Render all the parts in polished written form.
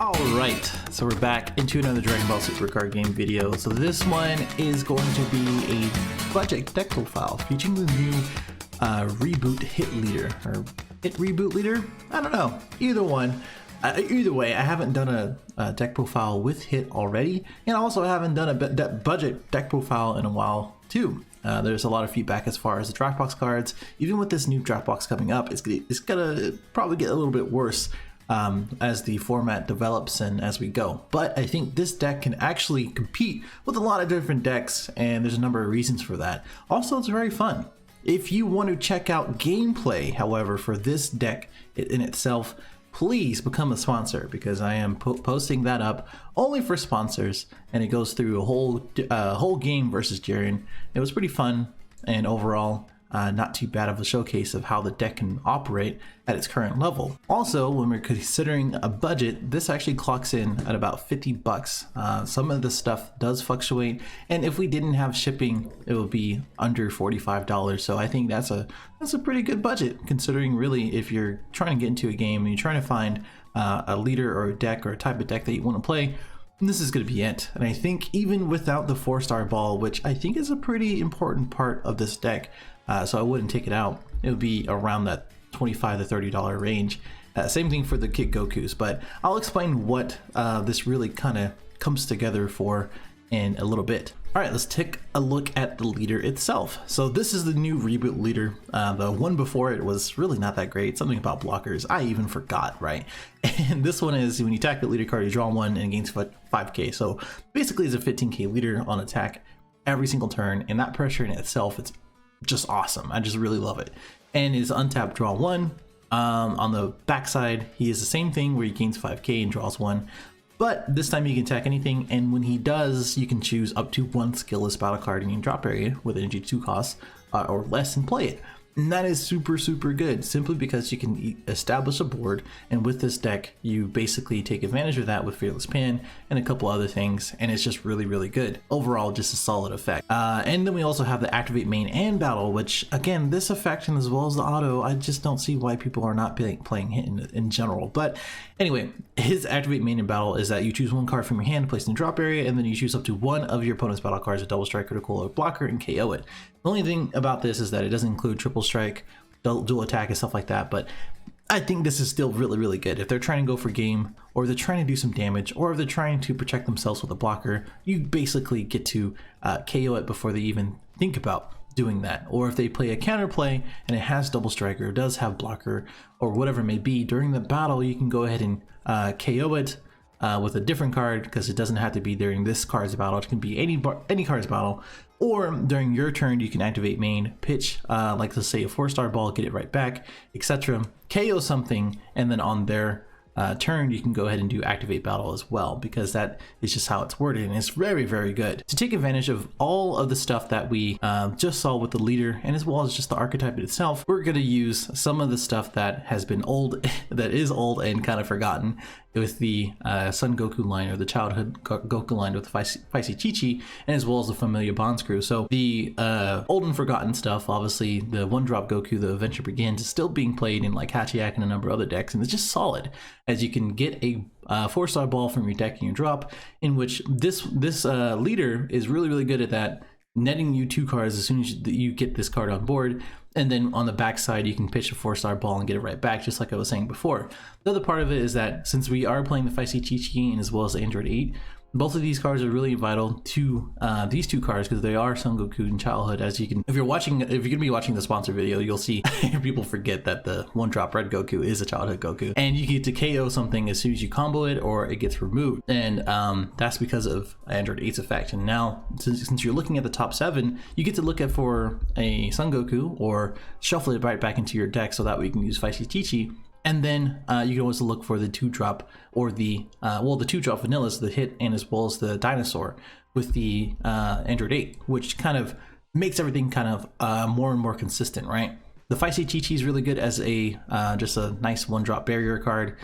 Alright, so we're back into another Dragon Ball Super card game video. So this one is going to be a project deck profile featuring the new Reboot Hit Leader, or Hit Reboot Leader? I don't know, either one. Either way, I haven't done a deck profile with Hit already, and also I haven't done a budget deck profile in a while too. There's a lot of feedback as far as the draft box cards. Even with this new draft box coming up, it's gonna probably get a little bit worse as the format develops and as we go. But I think this deck can actually compete with a lot of different decks, and there's a number of reasons for that. Also, it's very fun. If you want to check out gameplay, however, for this deck in itself, please become a sponsor, because I am posting that up only for sponsors, and it goes through a whole game versus Jiren. It was pretty fun, and overall not too bad of a showcase of how the deck can operate at its current level. Also, when we're considering a budget, this actually clocks in at about 50 bucks. Some of the stuff does fluctuate, and if we didn't have shipping, it would be under $45. So I think that's a pretty good budget, considering really if you're trying to get into a game and you're trying to find a leader or a deck or a type of deck that you want to play, this is going to be it. And I think even without the 4-star ball, which I think is a pretty important part of this deck, so I wouldn't take it out, it would be around that $25 to $30 range. Same thing for the Kid Gokus, but I'll explain what this really kind of comes together for in a little bit. All right, let's take a look at the leader itself. So this is the new Reboot leader. The one before it was really not that great. Something about blockers, I even forgot, right? And this one is when you attack the leader card, you draw one and gains 5k. So basically it's a 15k leader on attack every single turn, and that pressure in itself, it's just awesome. I just really love it. And is untapped, draw one. On the backside, he is the same thing where he gains 5k and draws one. But this time you can attack anything, and when he does, you can choose up to one skillless battle card in your drop area with energy 2 costs or less and play it. And that is super good, simply because you can establish a board, and with this deck you basically take advantage of that with Fearless Pan and a couple other things, and it's just really good. Overall, just a solid effect. And then we also have the Activate Main and Battle, which again, this effect and as well as the auto, I just don't see why people are not playing Hit in general. But anyway, his Activate Main and Battle is that you choose one card from your hand to place in the drop area, and then you choose up to one of your opponent's battle cards, a double strike, critical, or blocker, and KO it. The only thing about this is that it doesn't include triple strike, dual attack, and stuff like that, but I think this is still really good. If they're trying to go for game, or they're trying to do some damage, or if they're trying to protect themselves with a blocker, you basically get to KO it before they even think about doing that. Or if they play a counterplay and it has double strike or does have blocker or whatever it may be, during the battle you can go ahead and KO it with a different card, because it doesn't have to be during this card's battle. It can be any card's battle, or during your turn you can activate main, pitch like let's say a 4-star ball, get it right back, etc. KO something, and then on their turn you can go ahead and do activate battle as well, because that is just how it's worded, and it's very good. To take advantage of all of the stuff that we just saw with the leader, and as well as just the archetype itself, we're going to use some of the stuff that has been old that is old and kind of forgotten, with the Son Goku line, or the childhood Goku line with the Feisty Chi-Chi, and as well as the Familiar Bond Screw. So the old and forgotten stuff, obviously the one-drop Goku, the Adventure Begins, is still being played in like Hachiyak and a number of other decks, and it's just solid, as you can get a 4-star ball from your deck in your drop, in which this leader is really good at that, netting you 2 cards as soon as you get this card on board. And then on the back side, you can pitch a 4-star ball and get it right back, just like I was saying before. The other part of it is that since we are playing the Feisty Chi-Chi and as well as the Android 8, both of these cards are really vital to these 2 cards, because they are Son Goku in childhood. As you can, if you're gonna be watching the sponsor video, you'll see people forget that the one-drop red Goku is a childhood Goku, and you get to KO something as soon as you combo it or it gets removed, and that's because of Android 8's effect. And now, since you're looking at the top 7, you get to look at for a Son Goku or shuffle it right back into your deck, so that way you can use Feisty Chi-Chi. And then you can also look for the 2-drop, or the the 2-drop vanillas, the Hit, and as well as the Dinosaur with the Android 8, which kind of makes everything kind of more and more consistent, right? The Feisty Chi-Chi is really good as a just a nice one-drop barrier card.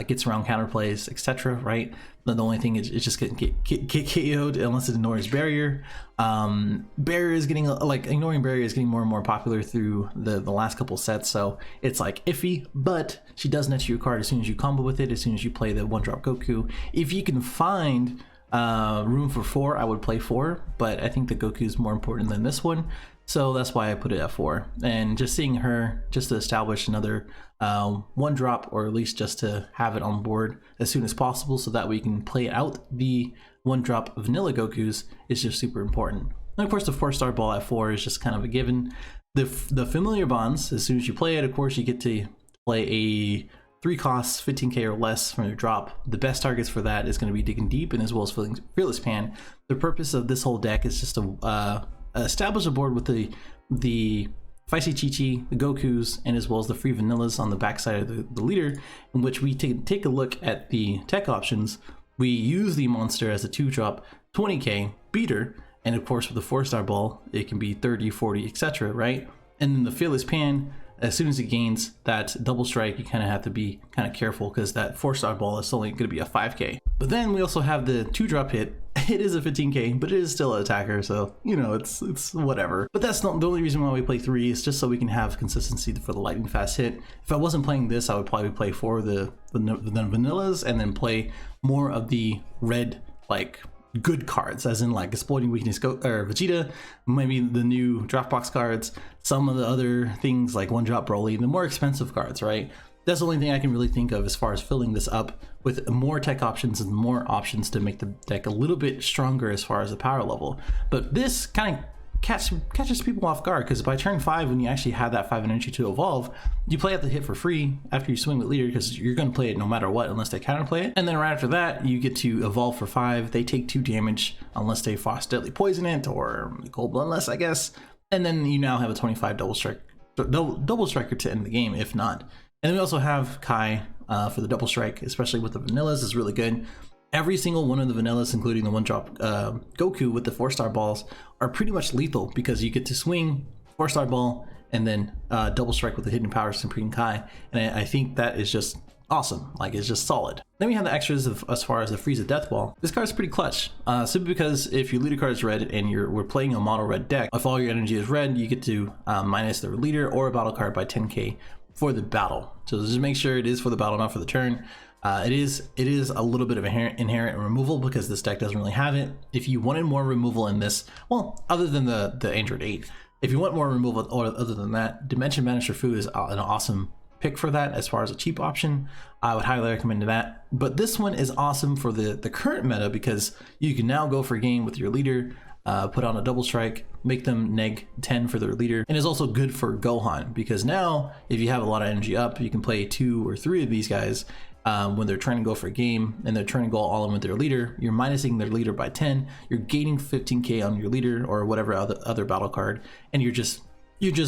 Gets around counterplays, etc. Right? But the only thing is it's just getting get KO'd unless it ignores barrier. Barrier is getting like ignoring barrier is getting more and more popular through the last couple sets, so it's like iffy. But she does net you a card as soon as you combo with it, as soon as you play the one-drop Goku. If you can find room for 4, I would play 4, but I think the Goku is more important than this one, so that's why I put it at 4. And just seeing her just to establish another one drop, or at least just to have it on board as soon as possible so that we can play out the one drop vanilla Gokus, is just super important. And of course the 4-star ball at 4 is just kind of a given. The familiar bonds, as soon as you play it, of course you get to play a 3 costs 15k or less from your drop. The best targets for that is going to be Digging Deep and as well as Fearless Pan. The purpose of this whole deck is just to establish a board with the Feisty Chi-Chi, the Gokus, and as well as the free vanillas on the backside of the leader, in which we take a look at the tech options. We use the monster as a 2-drop 20k beater, and of course with the 4-star ball it can be 30, 40, etc. right? And then the Fearless Pan, as soon as it gains that double strike, you kind of have to be kind of careful because that 4-star ball is only going to be a 5k. But then we also have the 2-drop hit. It is a 15k, but it is still an attacker, so you know it's whatever. But that's not the only reason why we play 3, is just so we can have consistency for the lightning fast hit. If I wasn't playing this, I would probably play 4 of the vanillas and then play more of the red like good cards, as in like Exploiting Weakness or Vegeta, maybe the new draft box cards, some of the other things like one drop Broly, the more expensive cards, right? That's the only thing I can really think of as far as filling this up with more tech options and more options to make the deck a little bit stronger as far as the power level. But this kind of catches people off guard, because by turn 5, when you actually have that 5 energy to evolve, you play out the hit for free after you swing with leader, because you're going to play it no matter what unless they counterplay it. And then right after that, you get to evolve for 5. They take 2 damage unless they Frost Deadly Poison it or Cold Bloodless, I guess. And then you now have a 25 double striker to end the game if not. And then we also have Kai for the double strike, especially with the vanillas, is really good. Every single one of the vanillas, including the one-drop Goku with the 4-star balls, are pretty much lethal because you get to swing 4-star ball and then double strike with the hidden power Supreme Kai. And I think that is just awesome. Like, it's just solid. Then we have the extras of, as far as the Frieza Death Ball. This card is pretty clutch, simply because if your leader card is red and we're playing a mono red deck, if all your energy is red, you get to minus the leader or a battle card by 10k for the battle. So just make sure it is for the battle, not for the turn. It is a little bit of inherent removal because this deck doesn't really have it. If you wanted more removal in this, well, other than the Android 8, if you want more removal or other than that, Dimension Banisher Fu is an awesome pick for that as far as a cheap option. I would highly recommend that. But this one is awesome for the current meta because you can now go for game with your leader, put on a double strike, make them neg 10 for their leader, and is also good for Gohan because now if you have a lot of energy up, you can play 2 or 3 of these guys when they're trying to go for a game and they're trying to go all in with their leader. You're minusing their leader by 10, you're gaining 15k on your leader or whatever other battle card, and you're just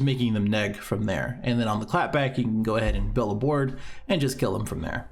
making them neg from there. And then on the clapback, you can go ahead and build a board and just kill them from there.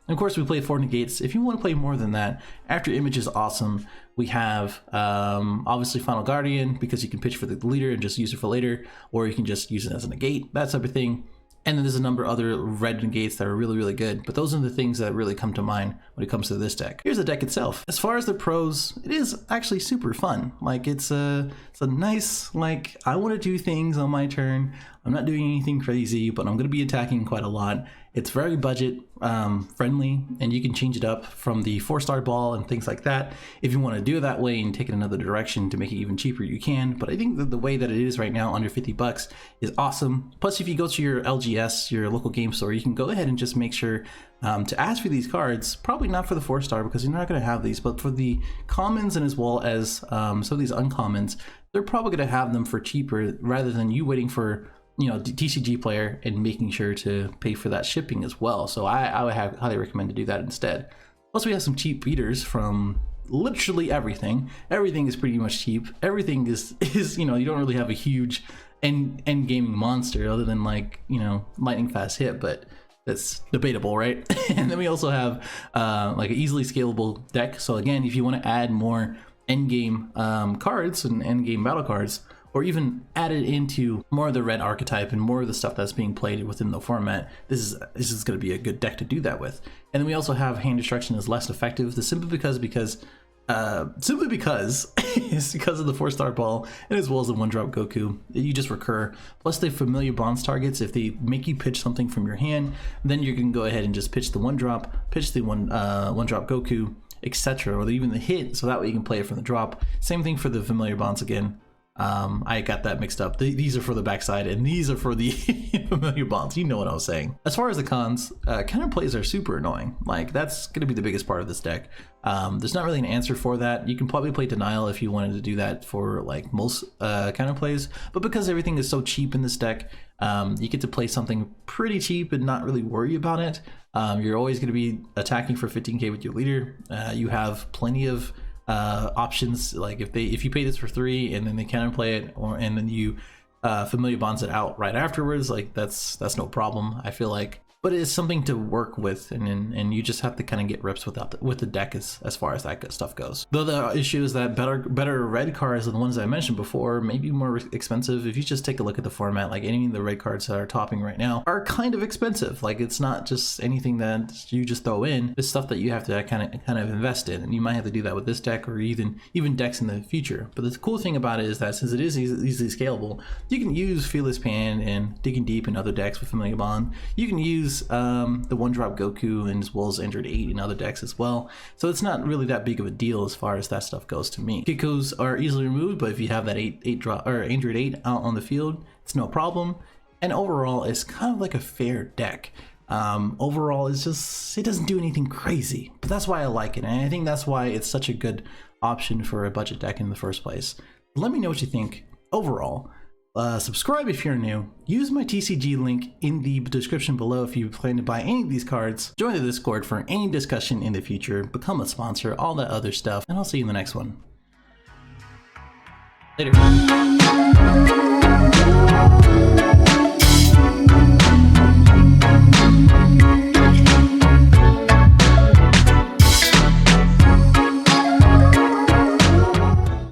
And of course, we played 4 negates. If you want to play more than that, After Image is awesome. We have obviously Final Guardian because you can pitch for the leader and just use it for later, or you can just use it as a negate, that type of thing. And then there's a number of other red negates that are really, really good, but those are the things that really come to mind when it comes to this deck. Here's the deck itself. As far as the pros, it is actually super fun. Like it's a nice, like I want to do things on my turn. I'm not doing anything crazy, but I'm going to be attacking quite a lot. It's very budget friendly, and you can change it up from the 4-star ball and things like that. If you want to do it that way and take it another direction to make it even cheaper, you can. But I think that the way that it is right now, under 50 bucks, is awesome. Plus, if you go to your LGS, your local game store, you can go ahead and just make sure to ask for these cards. Probably not for the 4-star because you're not going to have these, but for the commons and as well as some of these uncommons, they're probably going to have them for cheaper rather than you waiting for, you know, TCG player and making sure to pay for that shipping as well. So I would highly recommend to do that instead. Plus, we have some cheap beaters from literally everything. Everything is pretty much cheap. Everything is you know, you don't really have a huge end gaming monster other than, like, you know, lightning fast hit, but that's debatable, right? And then we also have like an easily scalable deck. So again, if you want to add more end game cards and end game battle cards, or even added into more of the red archetype and more of the stuff that's being played within the format, this is going to be a good deck to do that with. And then we also have Hand Destruction is less effective, simply because it's because of the 4-star ball and as well as the 1-drop Goku. You just recur. Plus the familiar bonds targets, if they make you pitch something from your hand, then you can go ahead and just pitch the 1-drop, pitch the 1-drop Goku, etc., or even the hit, so that way you can play it from the drop. Same thing for the familiar bonds again. I got that mixed up. These are for the backside and these are for the familiar bonds. You know what I was saying. As far as the cons, counter plays are super annoying. Like, that's going to be the biggest part of this deck. There's not really an answer for that. You can probably play Denial if you wanted to do that for like most counter plays, but because everything is so cheap in this deck, you get to play something pretty cheap and not really worry about it. You're always going to be attacking for 15k with your leader. You have plenty of options, like if you pay this for 3 and then they counterplay it, and then you familiar bonds it out right afterwards, like that's no problem, I feel like. But it's something to work with, and you just have to kind of get reps with the deck as far as that stuff goes. Though the issue is that better red cards than the ones I mentioned before may be more expensive. If you just take a look at the format, like any of the red cards that are topping right now are kind of expensive. Like, it's not just anything that you just throw in. It's stuff that you have to kind of invest in, and you might have to do that with this deck or even decks in the future. But the cool thing about it is that since it is easily scalable, you can use Fearless Pan and Digging Deep in other decks with Familiar Bond. You can use the 1-drop Goku and as well as Android 8 in other decks as well. So it's not really that big of a deal as far as that stuff goes to me. Kikos are easily removed, but if you have that 8-drop or Android 8 out on the field, it's no problem. And overall, it's kind of like a fair deck. Overall, it's just, it doesn't do anything crazy, but that's why I like it, and I think that's why it's such a good option for a budget deck in the first place. Let me know what you think overall. Subscribe if you're new. Use my TCG link in the description below if you plan to buy any of these cards. Join the Discord for any discussion in the future. Become a sponsor, all that other stuff. And I'll see you in the next one. Later.